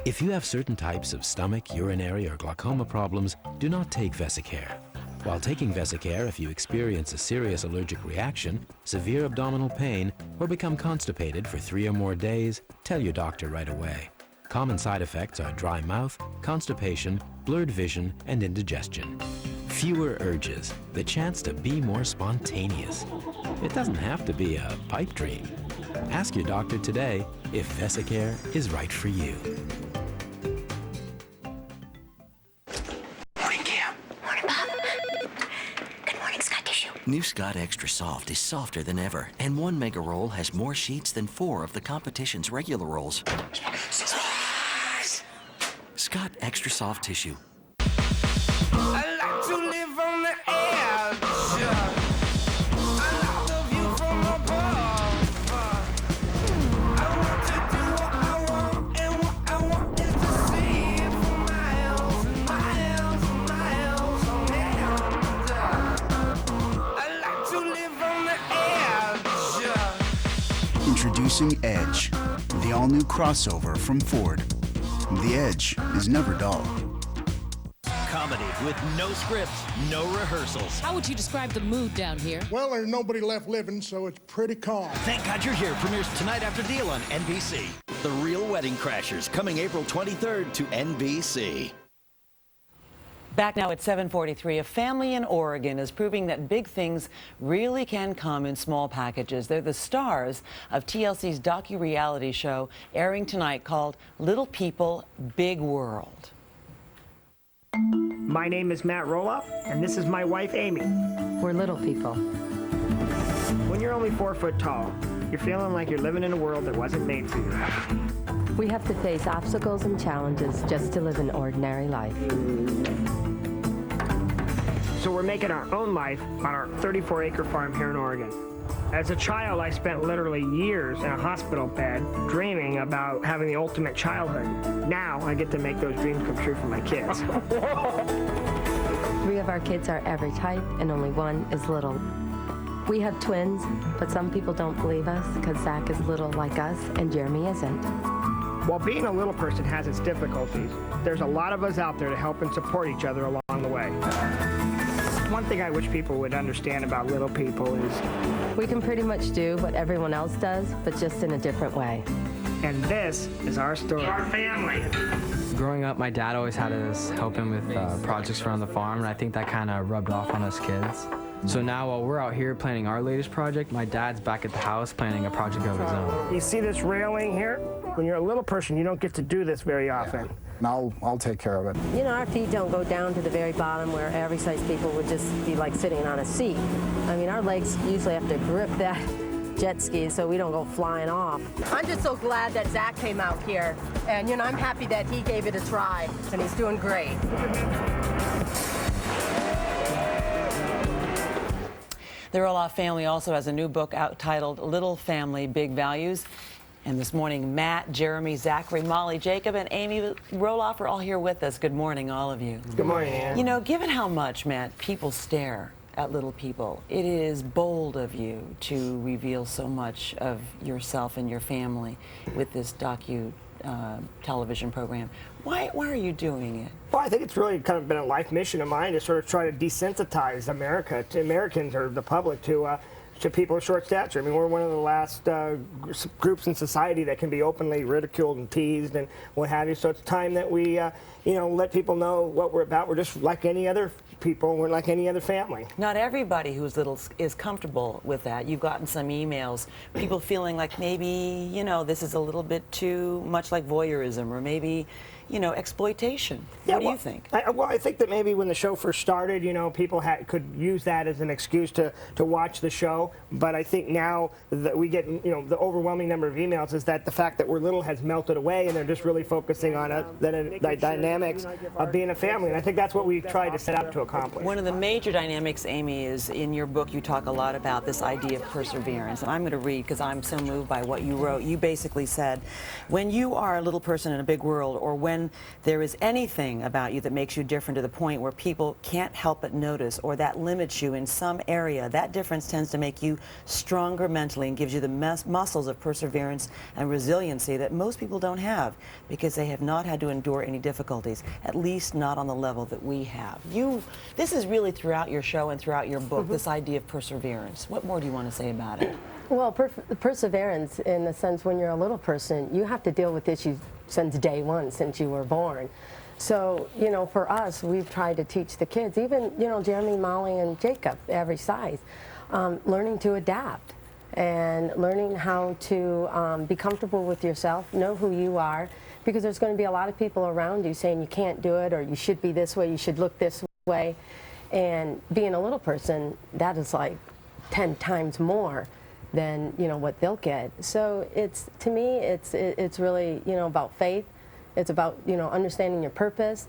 If you have certain types of stomach, urinary, or glaucoma problems, do not take Vesicare. While taking Vesicare, if you experience a serious allergic reaction, severe abdominal pain, or become constipated for 3 or more days, tell your doctor right away. Common side effects are dry mouth, constipation, blurred vision, and indigestion. Fewer urges, the chance to be more spontaneous. It doesn't have to be a pipe dream. Ask your doctor today if Vesicare is right for you. Morning, Cam. Morning, Bob. Good morning, Scott Tissue. New Scott Extra Soft is softer than ever, and 1 mega roll has more sheets than 4 of the competition's regular rolls. Scott Extra Soft Tissue. I like to live on the edge. I like the view from above. I want to do what I want, and what I want is to see it for miles and miles and miles on end. I like to live on the edge. Introducing Edge, the all-new crossover from Ford. The Edge is never dull. Comedy with no scripts, no rehearsals. How would you describe the mood down here? Well, there's nobody left living, so it's pretty calm. Thank God You're Here premieres tonight after Deal on NBC. The Real Wedding Crashers, coming April 23rd to NBC. Back now at 7:43, a family in Oregon is proving that big things really can come in small packages. They're the stars of TLC's docu-reality show airing tonight called Little People, Big World. My name is Matt Roloff, and this is my wife, Amy. We're little people. When you're only 4 foot tall, you're feeling like you're living in a world that wasn't made for you. We have to face obstacles and challenges just to live an ordinary life. So we're making our own life on our 34-acre farm here in Oregon. As a child, I spent literally years in a hospital bed dreaming about having the ultimate childhood. Now I get to make those dreams come true for my kids. 3 of our kids are average height, and only 1 is little. We have twins, but some people don't believe us because Zach is little like us and Jeremy isn't. While being a little person has its difficulties, there's a lot of us out there to help and support each other along the way. One thing I wish people would understand about little people is we can pretty much do what everyone else does, but just in a different way. And this is our story. Our family. Growing up, my dad always had us help him with projects around the farm, and I think that kind of rubbed off on us kids. So now while we're out here planning our latest project, my dad's back at the house planning a project of his own. You see this railing here? When you're a little person, you don't get to do this very often. I'll take care of it. You know, our feet don't go down to the very bottom where average size people would just be like sitting on a seat. I mean, our legs usually have to grip that jet ski so we don't go flying off. I'm just so glad that Zach came out here, and you know, I'm happy that he gave it a try, and he's doing great. The Roloff family also has a new book out titled Little Family, Big Values. And this morning, Matt, Jeremy, Zachary, Molly, Jacob, and Amy Roloff are all here with us. Good morning, all of you. Good morning, Ann. You know, given how much, Matt, people stare at little people, it is bold of you to reveal so much of yourself and your family with this television program. Why are you doing it? Well, I think it's really kind of been a life mission of mine to sort of try to desensitize America, to Americans or the public, to people of short stature. I mean, we're one of the last groups in society that can be openly ridiculed and teased and what have you. So it's time that we, let people know what we're about. We're just like any other people. We're like any other family. Not everybody who's little is comfortable with that. You've gotten some emails, people feeling like maybe, this is a little bit too much like voyeurism, or maybe, exploitation. What do you think? I think that maybe when the show first started, people could use that as an excuse to watch the show. But I think now that we get, the overwhelming number of emails is that the fact that we're little has melted away, and they're just really focusing on the dynamics of being a family. And I think that's what we've tried to set out to accomplish. One of the major dynamics, Amy, is in your book you talk a lot about this idea of perseverance. And I'm going to read because I'm so moved by what you wrote. You basically said, when you are a little person in a big world, or when there is anything about you that makes you different to the point where people can't help but notice, or that limits you in some area, that difference tends to make you stronger mentally and gives you the muscles of perseverance and resiliency that most people don't have because they have not had to endure any difficulties, at least not on the level that we have. This is really throughout your show and throughout your book, this idea of perseverance. What more do you want to say about it? Well, perseverance, in the sense when you're a little person, you have to deal with issues since day one, since you were born. So, for us, we've tried to teach the kids, even, Jeremy, Molly, and Jacob, every size, learning to adapt and learning how to be comfortable with yourself, know who you are, because there's going to be a lot of people around you saying you can't do it, or you should be this way, you should look this way. And being a little person, that is like 10 times more than what they'll get. So to me it's really about faith. It's about understanding your purpose,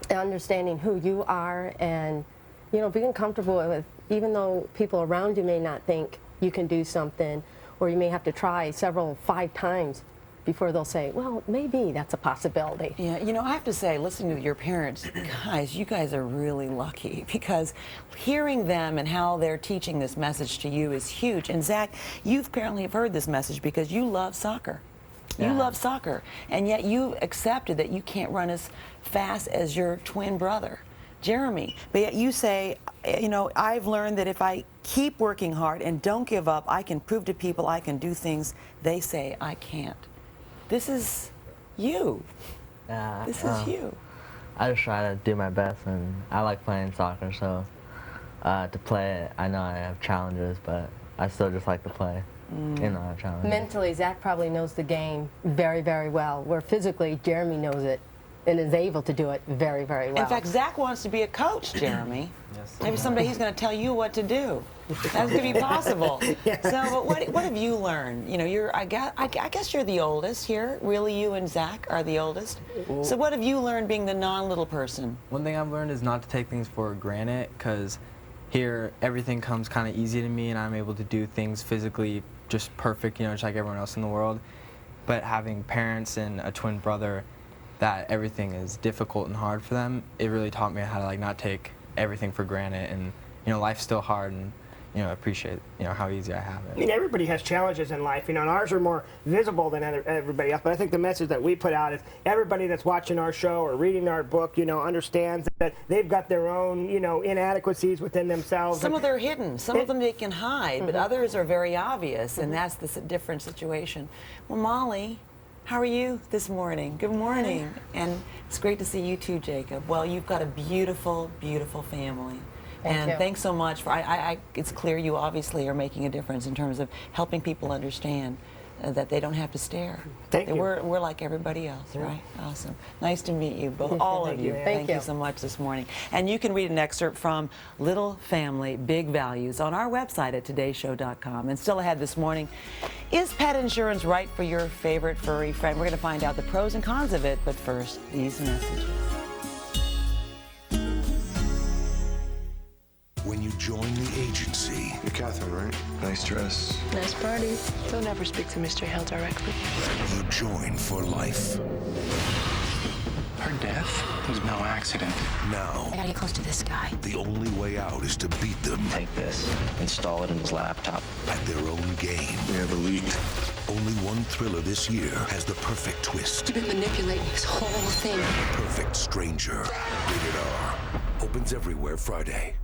understanding who you are, and being comfortable with, even though people around you may not think you can do something, or you may have to try 5 times before they'll say, well, maybe that's a possibility. Yeah, I have to say, listening to your parents, guys, you guys are really lucky, because hearing them and how they're teaching this message to you is huge. And Zach, you apparently have heard this message because you love soccer. You love soccer, and yet you accepted that you can't run as fast as your twin brother, Jeremy. But yet you say, I've learned that if I keep working hard and don't give up, I can prove to people I can do things they say I can't. This is you. This is you. I just try to do my best, and I like playing soccer, so to play it, I know I have challenges, but I still just like to play. I have challenges. Mentally, Zach probably knows the game very, very well, where physically, Jeremy knows it and is able to do it very, very well. In fact, Zach wants to be a coach, Jeremy. Yes. Maybe someday he's going to tell you what to do. That could be possible. So, but what have you learned? I guess you're the oldest here. Really, you and Zach are the oldest. So what have you learned being the non-little person? One thing I've learned is not to take things for granted, because here everything comes kind of easy to me, and I'm able to do things physically just perfect, just like everyone else in the world. But having parents and a twin brother, that everything is difficult and hard for them, it really taught me how to not take everything for granted, and life's still hard, and appreciate how easy I have it. I mean, everybody has challenges in life, and ours are more visible than everybody else. But I think the message that we put out is everybody that's watching our show or reading our book, understands that they've got their own, inadequacies within themselves. Some of them are hidden. Some of them they can hide, but others are very obvious, and that's the different situation. Well, Molly, how are you this morning? Good morning. And it's great to see you too, Jacob. Well, you've got a beautiful, beautiful family. Thank you. Thanks so much. It's clear you obviously are making a difference in terms of helping people understand that they don't have to stare. Thank you. We're like everybody else, right? Awesome. Nice to meet you, both, all of you. Thank you so much this morning. And you can read an excerpt from Little Family, Big Values on our website at todayshow.com. And still ahead this morning, is pet insurance right for your favorite furry friend? We're going to find out the pros and cons of it, but first, these messages. when you join the agency. You're Catherine, right? Nice dress. Nice party. Don't ever speak to Mr. Hill directly. You join for life. Her death was no accident. Now, I gotta get close to this guy. the only way out is to beat them. Take this, install it in his laptop. At their own game. We have a leak. Only one thriller this year has the perfect twist. You've been manipulating this whole thing. Perfect Stranger. Rated R. Opens everywhere Friday.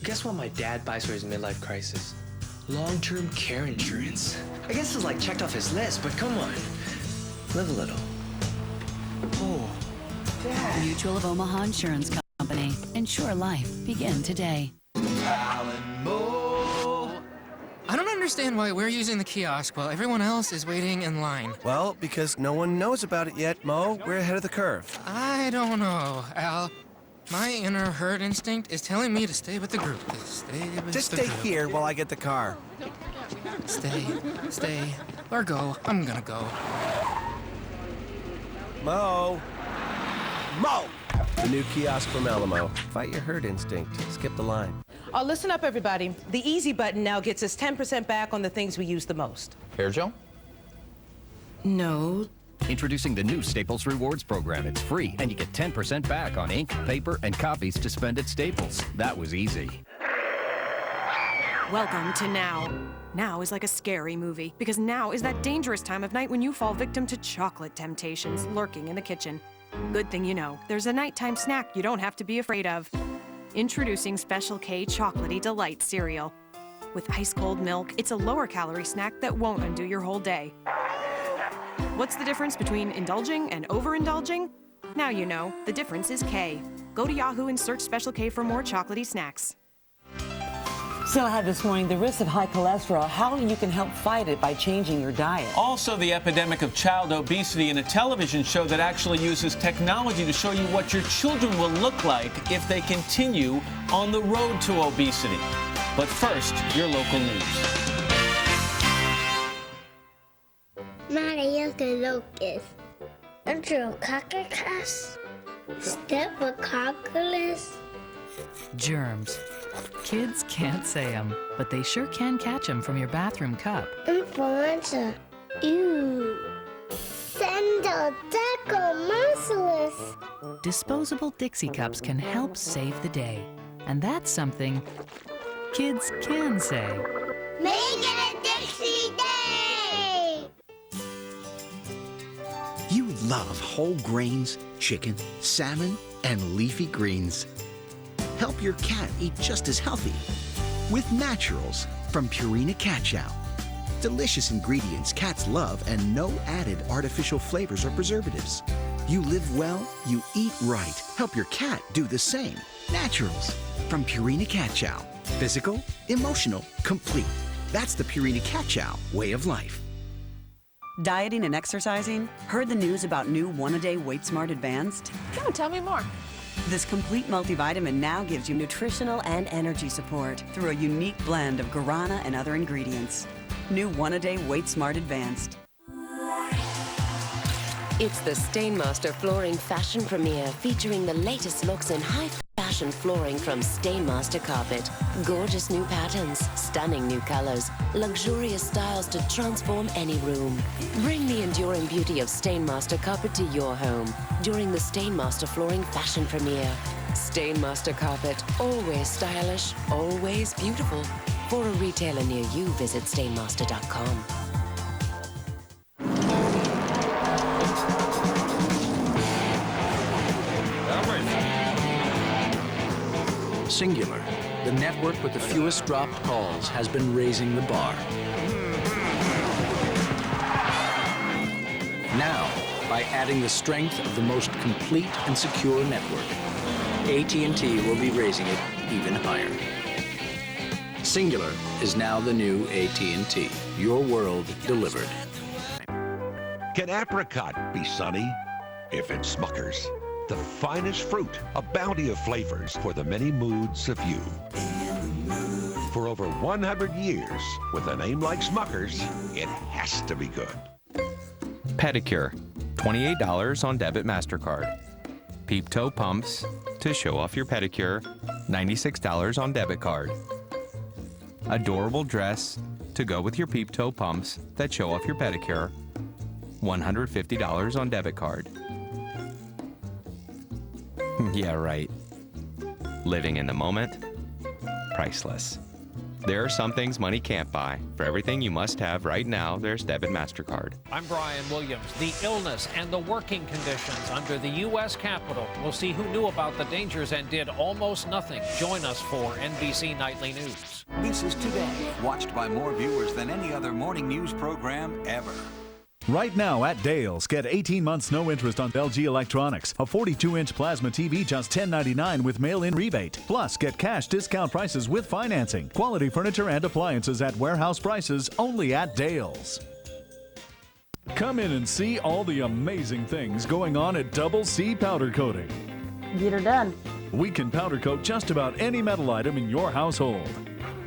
Guess what my dad buys for his midlife crisis? Long-term care insurance. I guess it's like checked off his list, but come on. Live a little. Oh. Dad. Mutual of Omaha Insurance Company. Insure life. Begin today. I don't understand why we're using the kiosk while everyone else is waiting in line. Well, because no one knows about it yet, Mo. We're ahead of the curve. I don't know, Al. My inner herd instinct is telling me to stay with the group. Just stay here while I get the car. Stay, or go. I'm gonna go. Mo! The new kiosk from Alamo. Fight your herd instinct. Skip the line. Oh, listen up, everybody. The easy button now gets us 10% back on the things we use the most. Hair gel? No. Introducing the new Staples Rewards program. It's free, and you get 10% back on ink, paper, and copies to spend at Staples. That was easy. Welcome to Now. Now is like a scary movie, because now is that dangerous time of night when you fall victim to chocolate temptations lurking in the kitchen. Good thing you know, there's a nighttime snack you don't have to be afraid of. Introducing Special K Chocolatey Delight cereal. With ice-cold milk, it's a lower-calorie snack that won't undo your whole day. What's the difference between indulging and overindulging? Now you know, the difference is K. Go to Yahoo and search Special K for more chocolatey snacks. Still ahead this morning, the risk of high cholesterol, how you can help fight it by changing your diet. Also, the epidemic of child obesity in a television show that actually uses technology to show you what your children will look like if they continue on the road to obesity. But first, your local news. Mario Lucas. Enterococcus. Staphylococcus. Germs. Kids can't say them, but they sure can catch them from your bathroom cup. Influenza. Ew. Sendodecomosulis. Disposable Dixie cups can help save the day. And that's something kids can say. Make it a Dixie Day! You love whole grains, chicken, salmon, and leafy greens. Help your cat eat just as healthy with Naturals from Purina Cat Chow. Delicious ingredients cats love and no added artificial flavors or preservatives. You live well, you eat right. Help your cat do the same. Naturals from Purina Cat Chow. Physical, emotional, complete. That's the Purina Cat Chow way of life. Dieting and exercising? Heard the news about new one-a-day Weight Smart Advanced? No, tell me more. This complete multivitamin now gives you nutritional and energy support through a unique blend of guarana and other ingredients. New one-a-day Weight Smart Advanced. It's the Stainmaster Flooring Fashion Premiere, featuring the latest looks in high-fashion flooring from Stainmaster Carpet. Gorgeous new patterns, stunning new colors, luxurious styles to transform any room. Bring the enduring beauty of Stainmaster Carpet to your home during the Stainmaster Flooring Fashion Premiere. Stainmaster Carpet, always stylish, always beautiful. For a retailer near you, visit stainmaster.com. Singular, the network with the fewest dropped calls, has been raising the bar. Now, by adding the strength of the most complete and secure network, AT&T will be raising it even higher. Singular is now the new AT&T. Your world delivered. Can apricot be sunny? If it's Smuckers. The finest fruit, a bounty of flavors for the many moods of you. For over 100 years, with a name like Smuckers, it has to be good. Pedicure, $28 on debit MasterCard. Peep toe pumps, to show off your pedicure, $96 on debit card. Adorable dress, to go with your peep toe pumps that show off your pedicure, $150 on debit card. Yeah, right. Living in the moment, priceless. There are some things money can't buy. For everything you must have right now, there's debit MasterCard. I'm Brian Williams. The illness and the working conditions under the U.S. Capitol. We'll see who knew about the dangers and did almost nothing. Join us for NBC Nightly News. This is Today, watched by more viewers than any other morning news program ever. Right now at Dale's, get 18 months no interest on LG Electronics. A 42-inch plasma TV just $10.99 with mail-in rebate. Plus, get cash discount prices with financing. Quality furniture and appliances at warehouse prices only at Dale's. Come in and see all the amazing things going on at Double C Powder Coating. Get her done. We can powder coat just about any metal item in your household.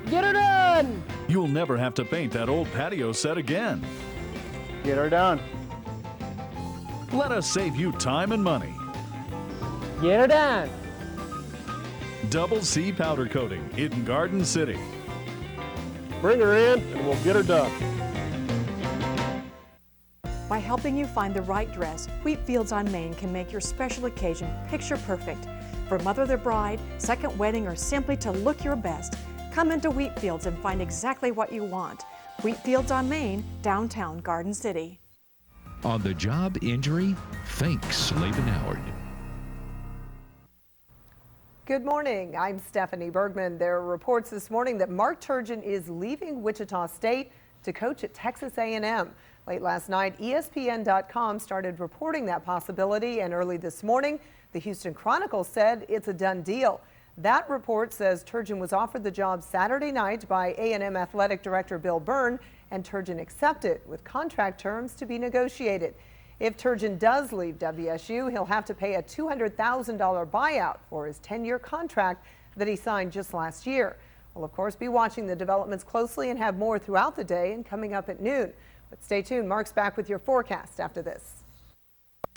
Get her done. You'll never have to paint that old patio set again. Get her done. Let us save you time and money. Get her done. Double C Powder Coating in Garden City. Bring her in and we'll get her done. By helping you find the right dress, Wheatfields on Main can make your special occasion picture perfect. For mother the bride, second wedding, or simply to look your best, come into Wheatfields and find exactly what you want. Wheatfields on Main, downtown Garden City. On the job injury, thanks Laban Howard. Good morning. I'm Stephanie Bergman. There are reports this morning that Mark Turgeon is leaving Wichita State to coach at Texas A&M. Late last night, ESPN.com started reporting that possibility, and early this morning, the Houston Chronicle said it's a done deal. That report says Turgeon was offered the job Saturday night by A&M Athletic Director Bill Byrne, and Turgeon accepted with contract terms to be negotiated. If Turgeon does leave WSU, he'll have to pay a $200,000 buyout for his 10-year contract that he signed just last year. We'll, of course, be watching the developments closely and have more throughout the day and coming up at noon. But stay tuned. Mark's back with your forecast after this.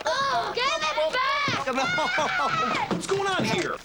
Oh, give it back! What's going on here?